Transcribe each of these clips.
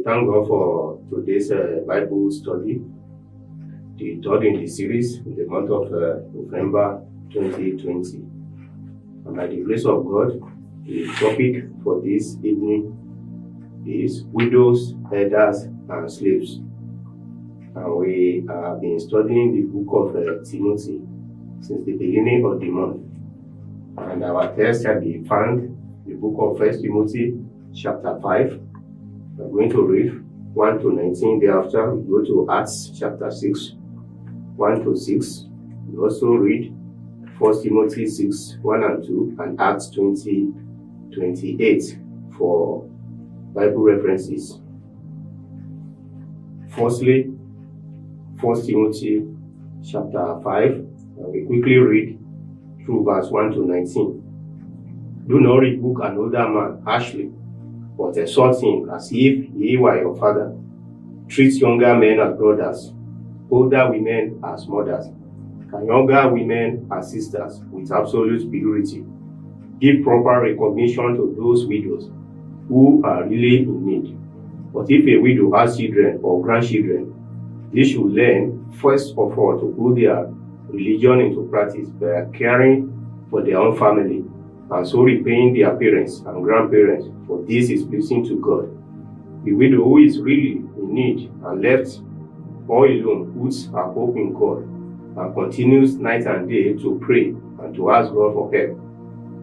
thank God for today's Bible study, the third in the series in the month of November 2020. And by the grace of God, the topic for this evening is widows, elders, and slaves. And we have been studying the book of Timothy since the beginning of the month. And our text shall be found in the book of 1 Timothy chapter 5. We're going to read 1 to 19. Thereafter, we go to Acts chapter 6, 1 to 6. We also read 1 Timothy 6, 1 and 2, and Acts 20, 28 for Bible references. Firstly, 1 Timothy chapter 5. We quickly read through verse 1 to 19. Do not rebuke an older man harshly, but exhort him as if he were your father. Treat younger men as brothers, older women as mothers, and younger women as sisters with absolute purity. Give proper recognition to those widows who are really in need. But if a widow has children or grandchildren, they should learn first of all to put their religion into practice by caring for their own family, and so repaying their parents and grandparents, for this is pleasing to God. The widow who is really in need and left all alone puts her hope in God and continues night and day to pray and to ask God for help.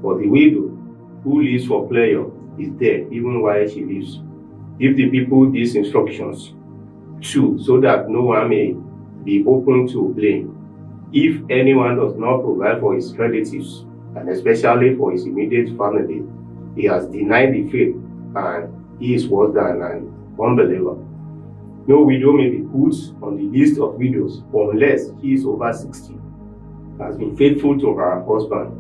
But the widow who lives for pleasure is dead even while she lives. Give the people these instructions too, so that no one may be open to blame. If anyone does not provide for his relatives, and especially for his immediate family, he has denied the faith, and he is worse than an unbeliever. No widow may be put on the list of widows unless she is over 60, has been faithful to her husband,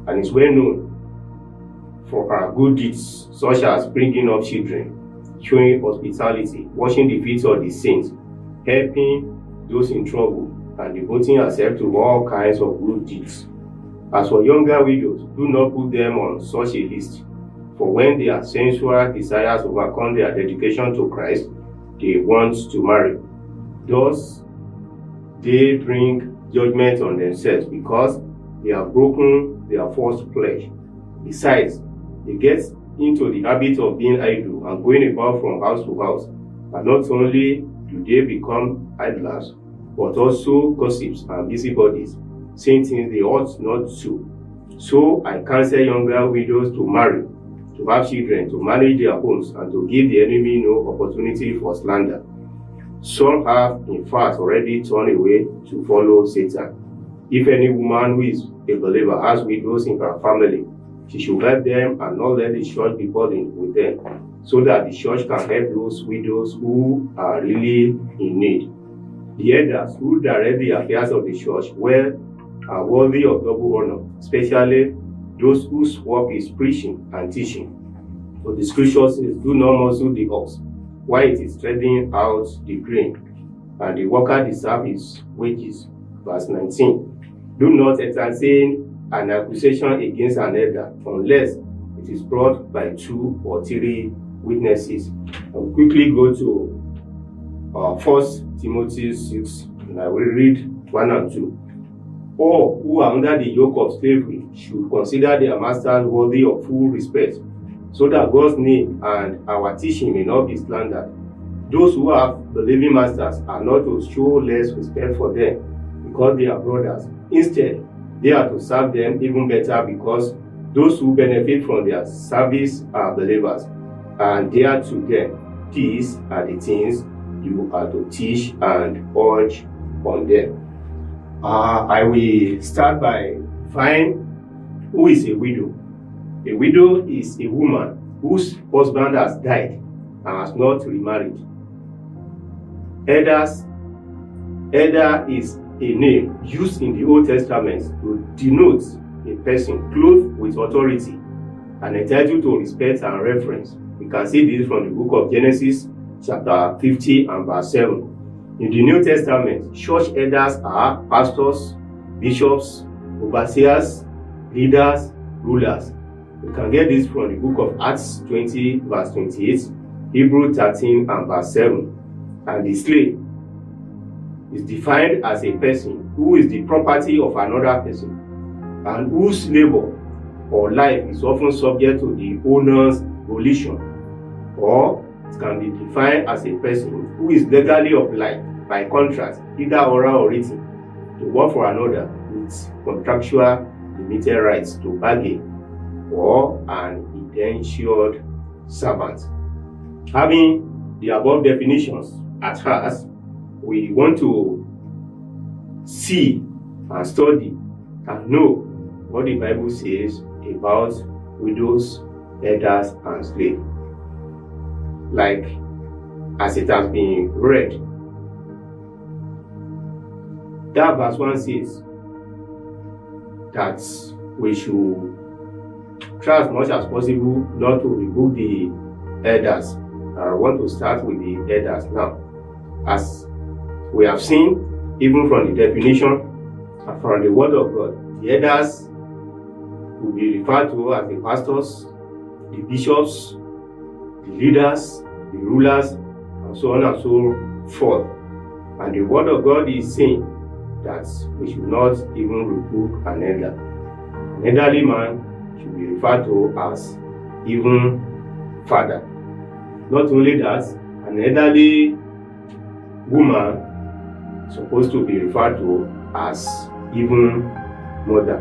and is well known for her good deeds, such as bringing up children, showing hospitality, washing the feet of the saints, helping those in trouble, and devoting herself to all kinds of good deeds. As for younger widows, do not put them on such a list, for when their sensual desires overcome their dedication to Christ, they want to marry. Thus, they bring judgment on themselves because they have broken their first pledge. Besides, they get into the habit of being idle and going about from house to house, and not only do they become idlers, but also gossips and busybodies, saying things they ought not to. So I counsel younger widows to marry, to have children, to manage their homes, and to give the enemy no opportunity for slander. Some have, in fact, already turned away to follow Satan. If any woman who is a believer has widows in her family, she should help them and not let the church be burdened with them, so that the church can help those widows who are really in need. The elders who direct the affairs of the church are worthy of double honor, especially those whose work is preaching and teaching. For the scripture says, do not muzzle the ox while it is treading out the grain, and the worker deserves his wages. Verse 19. Do not entertain an accusation against an elder unless it is brought by 2 or 3 witnesses. I'll quickly go to 1 Timothy 6, and I will read 1 and 2. All who are under the yoke of slavery should consider their masters worthy of full respect, so that God's name and our teaching may not be slandered. Those who have believing masters are not to show less respect for them because they are brothers. Instead, they are to serve them even better because those who benefit from their service are believers, and they are to them. These are the things you are to teach and urge on them. I will start by defining who is a widow. A widow is a woman whose husband has died and has not remarried. Elder is a name used in the Old Testament to denote a person clothed with authority and entitled to respect and reverence. We can see this from the book of Genesis chapter 50 and verse 7. In the New Testament, church elders are pastors, bishops, overseers, leaders, rulers. We can get this from the book of Acts 20 verse 28 Hebrews 13 and verse 7. And the slave is defined as a person who is the property of another person and whose labor or life is often subject to the owner's volition, or it can be defined as a person who is legally obliged by contract, either oral or written, to work for another with contractual limited rights to bargain, or an indentured servant. Having the above definitions at heart, we want to see and study and know what the Bible says about widows, elders, and slaves. Like as it has been read, that verse 1 says that we should try as much as possible not to rebuke the elders. I want to start with the elders now. As we have seen, even from the definition and from the word of God, the elders will be referred to as the pastors, the bishops, the leaders, the rulers, and so on and so forth. And the word of God is saying that we should not even rebuke an elder. An elderly man should be referred to as even father. Not only that, an elderly woman is supposed to be referred to as even mother,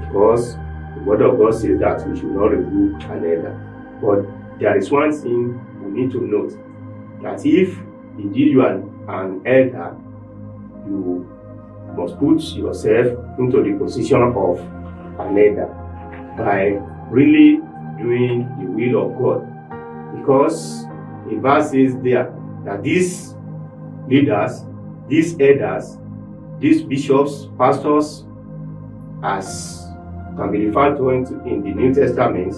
because the word of God says that we should not rebuke an elder. But there is one thing we need to note, that if indeed you are an elder, you must put yourself into the position of an elder by really doing the will of God. Because the verse says there that these leaders, these elders, these bishops, pastors, as can be referred to in the New Testament,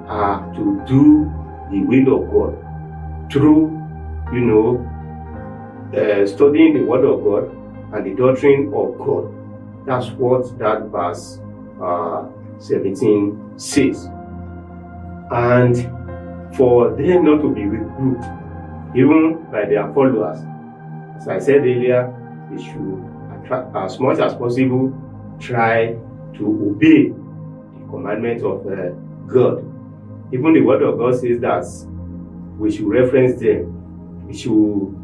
are to do the will of God through, studying the word of God and the doctrine of God. That's what that verse 17 says. And for them not to be rebuked, even by their followers, as I said earlier, they should, as much as possible, try to obey the commandment of God. Even the word of God says that we should reference them, we should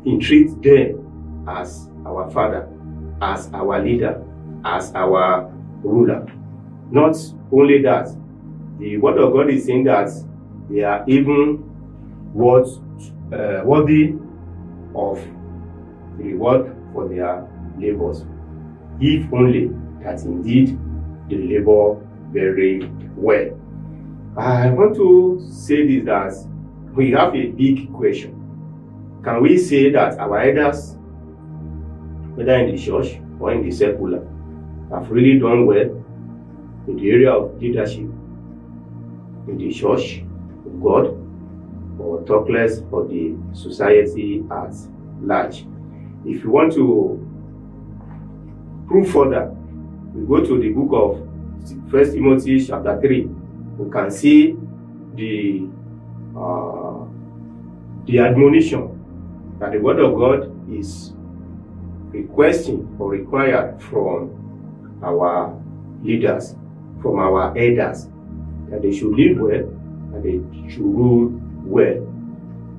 entreat them as our father, as our leader, as our ruler. Not only that, the word of God is saying that they are even worthy of the reward for their labors, if only that indeed they labor very well. I want to say this, that we have a big question. Can we say that our elders, whether in the church or in the secular, have really done well in the area of leadership in the church of God, or talk less for the society at large? If you want to prove further, we go to the book of 1 Timothy chapter 3. We can see the admonition that the word of God is requesting or required from our leaders, from our elders, that they should live well and they should rule well.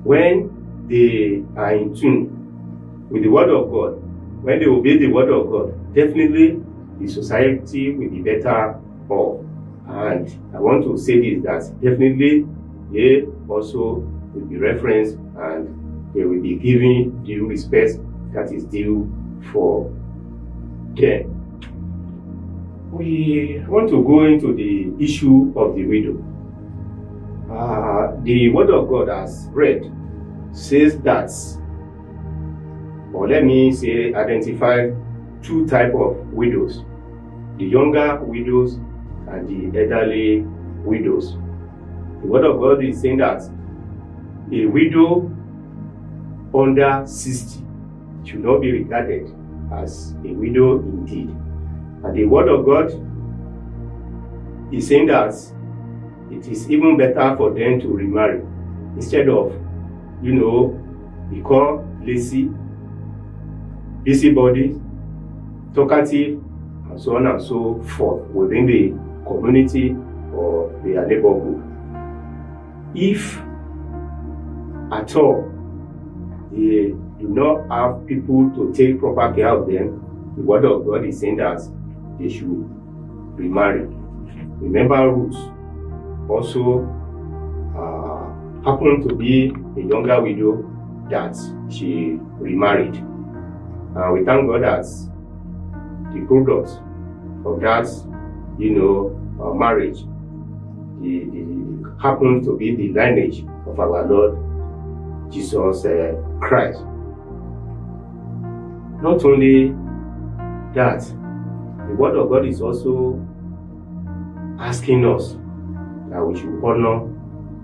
When they are in tune with the word of God, when they obey the word of God, definitely the society will be better off. And I want to say this, that definitely they also will be referenced and they will be given due respect that is due for them. We want to go into the issue of the widow. The word of God, as read, says that, or let me say, identify two types of widows: the younger widows and the elderly widows. The word of God is saying that a widow under 60 should not be regarded as a widow indeed. And the word of God is saying that it is even better for them to remarry, instead of, become lazy, busybody, talkative, and so on and so forth within the community or their neighborhood. If at all they do not have people to take proper care of them, the word of God is saying that they should remarry. Remember, Ruth also happened to be a younger widow that she remarried. We thank God that the product of that, marriage, happened to be the lineage of our Lord Jesus Christ. Not only that, the word of God is also asking us that we should honor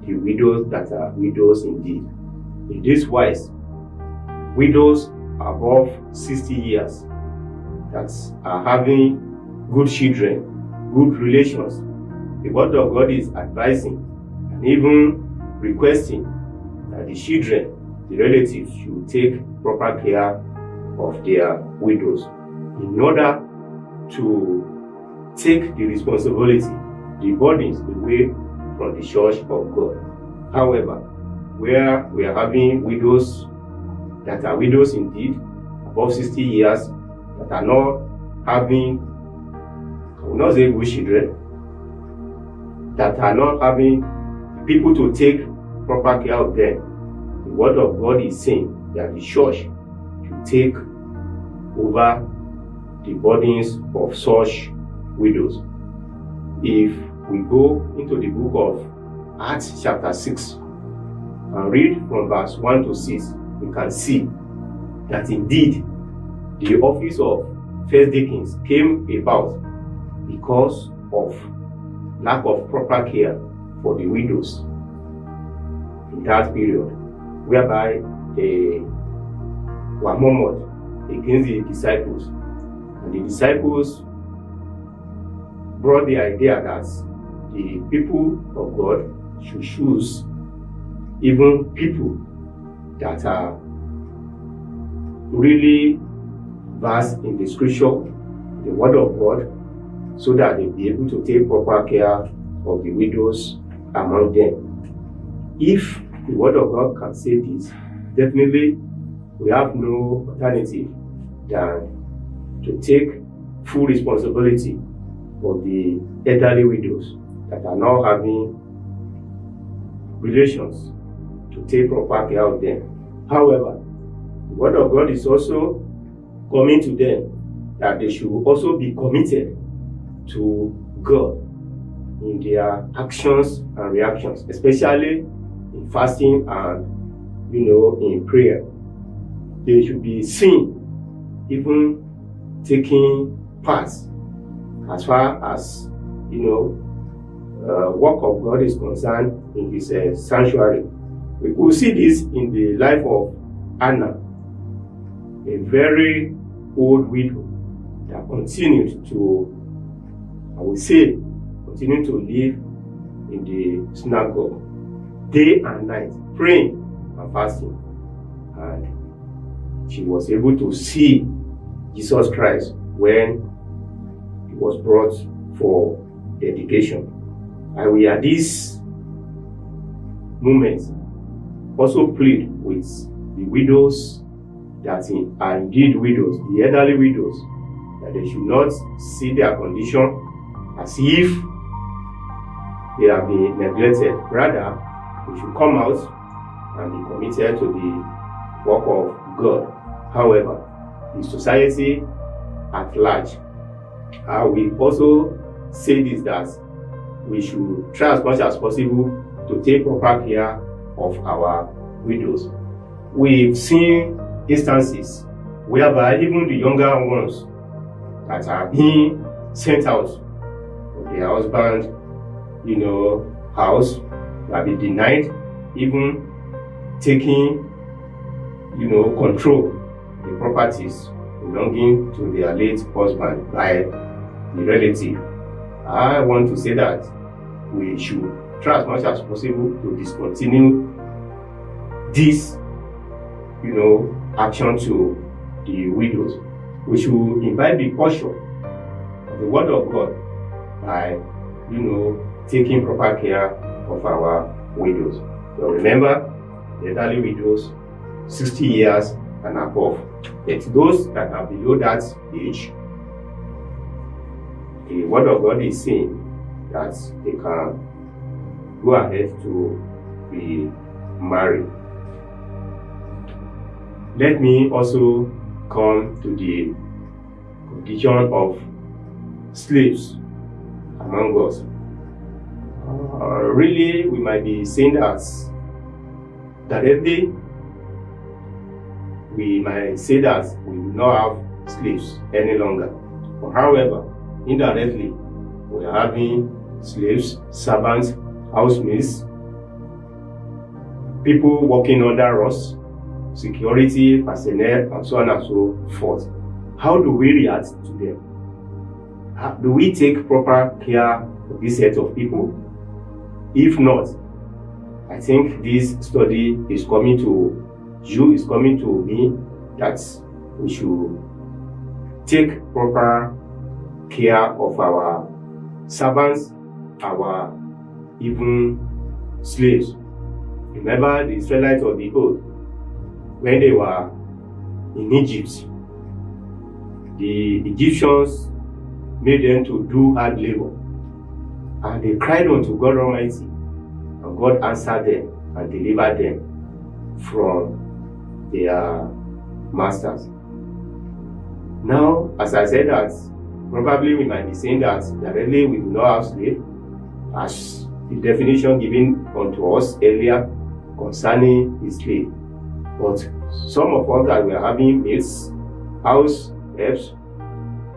the widows that are widows indeed. In this wise, widows above 60 years that are having good children, good relations, the word of God is advising and even requesting that the children, the relatives, should take proper care of their widows in order to take the responsibility, the burdens away from the church of God. However, where we are having widows that are widows indeed, above 60 years, that are not having, I will not say good children, that are not having people to take proper care of them, the word of God is saying that the church should take over the burdens of such widows. If we go into the book of Acts chapter 6 and read from verse 1 to 6, we can see that indeed the office of first deacons came about because of lack of proper care for the widows in that period, whereby they were murmured against the disciples. And the disciples brought the idea that the people of God should choose even people that are really versed in the scripture, the word of God, so that they'll be able to take proper care of the widows among them. If the word of God can say this, definitely we have no alternative than to take full responsibility for the elderly widows that are now having relations to take proper care of them. However, the word of God is also coming to them that they should also be committed to God in their actions and reactions, especially in fasting and in prayer. They should be seen even taking part as far as work of God is concerned in His sanctuary. We could see this in the life of Anna, a very old widow that continued to, continue to live in the synagogue day and night, praying and fasting. And she was able to see Jesus Christ when He was brought for dedication. And we at this moment also plead with the widows that are indeed widows, the elderly widows, that they should not see their condition as if they have been neglected. Rather, they should come out and be committed to the work of God. However, in society at large, we also say this, that we should try as much as possible to take proper care of our widows. We've seen instances whereby even the younger ones that are being sent out of their husband, house, have been denied even taking, control of the properties belonging to their late husband by the relative. I want to say that we should try as much as possible to discontinue this, action to the widows. We should imbibe the portion of the word of God by, taking proper care of our widows. So remember, the elderly widows, 60 years and above. But those that are below that age, the word of God is saying that they can go ahead to be married. Let me also come to the condition of slaves among us. Really, we might be saying that directly, we might say that we will not have slaves any longer. But however, indirectly, we are having slaves, servants, housemaids, people working under us, security personnel, and so on and so forth. How do we react to them? Do we take proper care of this set of people? If not, I think this study is coming to you, is coming to me, that we should take proper care of our servants, our even slaves. Remember the Israelites of the old, when they were in Egypt, the Egyptians made them to do hard labor, and they cried unto God Almighty, and God answered them and delivered them from their masters. Now, as I said that, probably we might be saying that directly we do not have slaves, as the definition given unto us earlier concerning the slave. But some of us that we are having maids, house helps,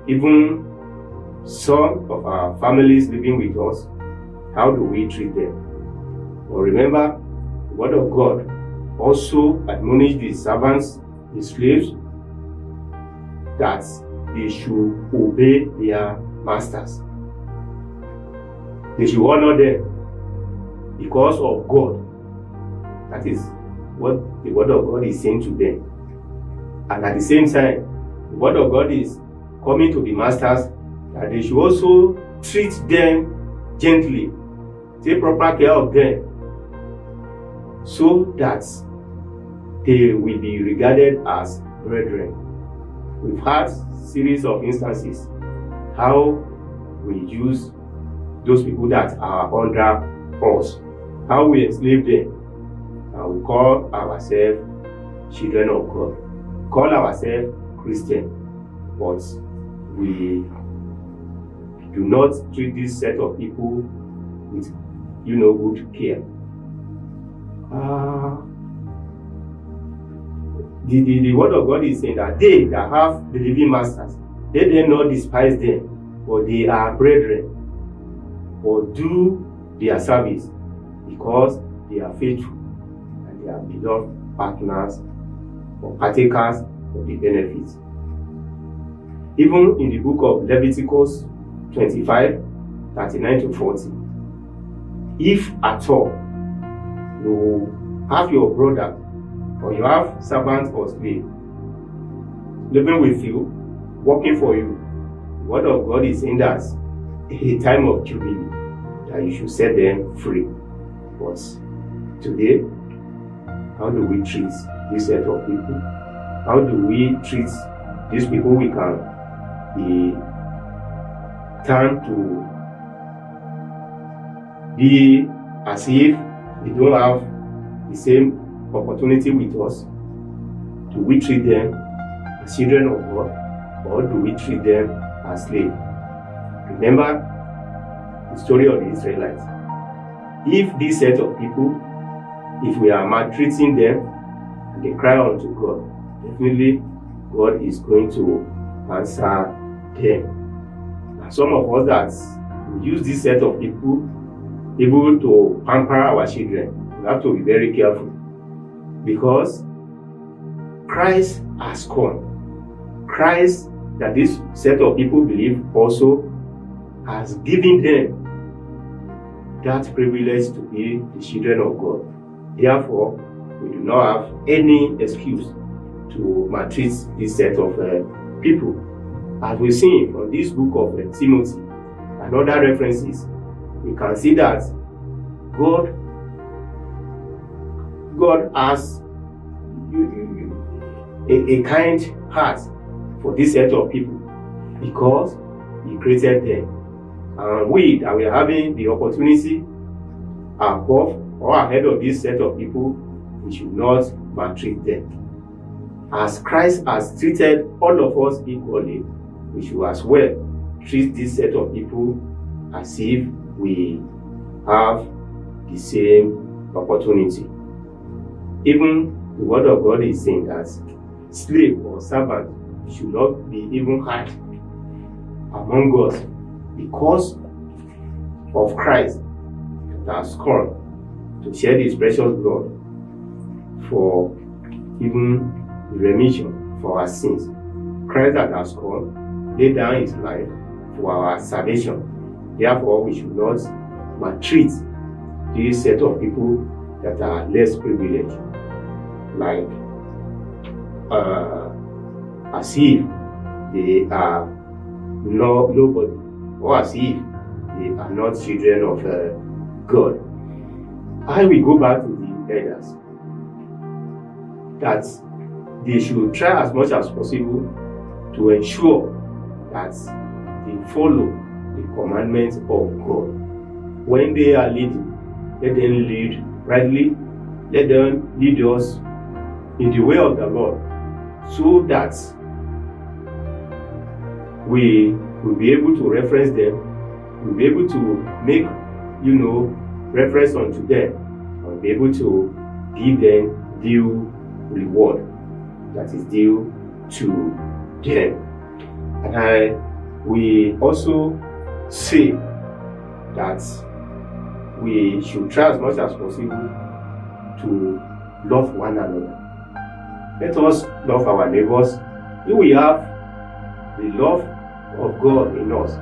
even some of our families living with us, how do we treat them? But remember, the word of God also admonished the servants, the slaves, that they should obey their masters. They should honor them because of God. That is what the word of God is saying to them. And at the same time, the word of God is coming to the masters that they should also treat them gently, take proper care of them, so that they will be regarded as brethren. We've had series of instances how we use those people that are under us, how we enslave them, and we call ourselves children of God, call ourselves Christian, but we do not treat this set of people with, good care. The word of God is saying that they that have believing masters, they do not despise them, for they are brethren, or do their service, because they are faithful and they are beloved partners or partakers of the benefits. Even in the book of Leviticus 25, 39 to 40, if at all you have your brother or you have servant or slave living with you, working for you, the word of God is saying that a time of jubilee, that you should set them free. But today, how do we treat this set of people? How do we treat these people we can be turned to be as if they don't have the same opportunity with us? Do we treat them as children of God, or do we treat them as slaves? Remember the story of the Israelites. If this set of people, if we are maltreating them and they cry unto God, definitely God is going to answer them. And some of us that use this set of people able to pamper our children, we have to be very careful, because Christ has come. Christ, that this set of people believe, also has given them that privilege to be the children of God. Therefore, we do not have any excuse to maltreat this set of people. As we see from this book of Timothy and other references, we can see that God has a kind heart for this set of people because He created them. And we that we are having the opportunity above or ahead of this set of people, we should not maltreat them. As Christ has treated all of us equally, we should as well treat this set of people as if we have the same opportunity. Even the word of God is saying that slave or servant should not be even had among us because of Christ that has come to shed His precious blood for even the remission for our sins. Christ that has come laid down His life for our salvation. Therefore, we should not maltreat this set of people that are less privileged, like as if they are nobody, or as if they are not children of God. I will go back to the elders that they should try as much as possible to ensure that they follow the commandments of God. When they are leading, let them lead rightly, let them lead us in the way of the Lord, so that we will be able to reference them, we'll be able to make, reference unto them, and be able to give them due reward that is due to them. And we also say that we should try as much as possible to love one another. Let us love our neighbors. If we have the love of God in us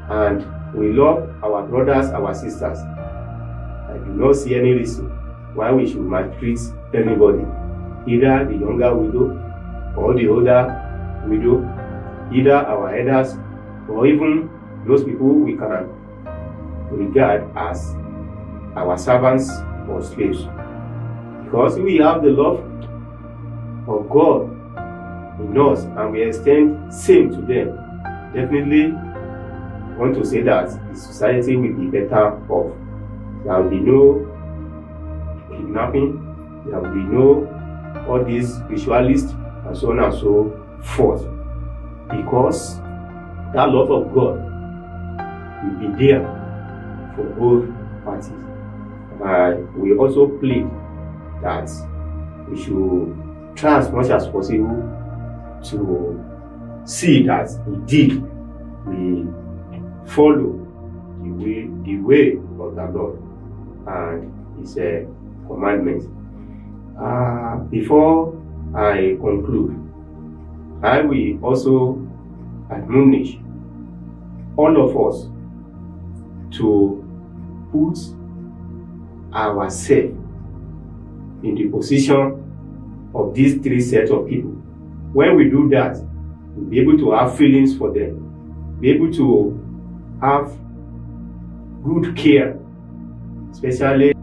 and we love our brothers, our sisters, I do not see any reason why we should maltreat anybody, either the younger widow or the older widow, either our elders or even those people we can regard as our servants or slaves. Because if we have the love of God in us and we extend same to them, definitely want to say that the society will be better off. There will be no kidnapping, there will be no all these ritualists and so on and so forth, because that love of God will be there for both parties. We also plead that we should try as much as possible to see that indeed we follow the way of the Lord and His commandments. Before I conclude, I will also admonish all of us to put ourselves in the position of these three sets of people. When we do that, we'll be able to have feelings for them, be able to have good care, especially